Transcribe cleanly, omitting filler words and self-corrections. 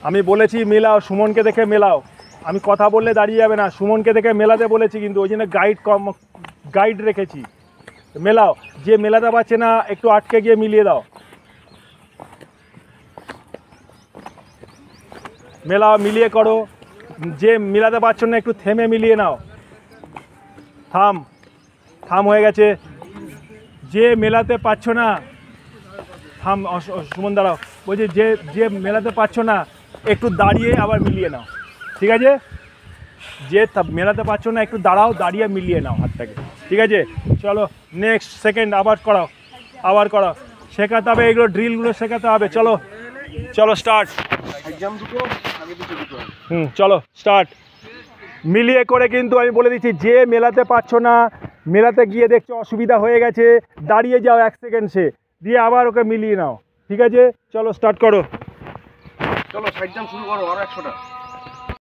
আমি বলেছি মেলাও, সুমনকে দেখে মেলাও। আমি কথা বললে দাঁড়িয়ে যাবে না, সুমনকে দেখে মেলাতে বলেছি, কিন্তু ওই জন্য গাইড রেখেছি। মেলাও, যে মেলাতে পারছে না একটু আটকে গিয়ে মিলিয়ে দাও। মেলাও, মিলিয়ে করো। যে মেলাতে পারছো না একটু থেমে মিলিয়ে নাও। থাম হয়ে গেছে। যে মেলাতে পারছো না, থাম। সুমন দাঁড়াও, বলছি যে মেলাতে পারছো না একটু দাঁড়িয়ে আবার মিলিয়ে নাও, ঠিক আছে? যে মেলাতে পারছো না একটু দাঁড়াও, দাঁড়িয়ে মিলিয়ে নাও হাতটাকে, ঠিক আছে? চলো নেক্সট সেকেন্ড আবার করাও। শেখাতে হবে, এগুলো ড্রিলগুলো শেখাতে হবে। চলো স্টার্ট। চলো স্টার্ট। মিলিয়ে করে, কিন্তু আমি বলে দিচ্ছি, যে মেলাতে পারছো না, মেলাতে গিয়ে দেখছো অসুবিধা হয়ে গেছে, দাঁড়িয়ে যাও 1 সেকেন্ড দিয়ে আবার ওকে মিলিয়ে নাও, ঠিক আছে? চলো স্টার্ট করো। চলো সাইড জাম্প শুরু করো, আরো 100টা।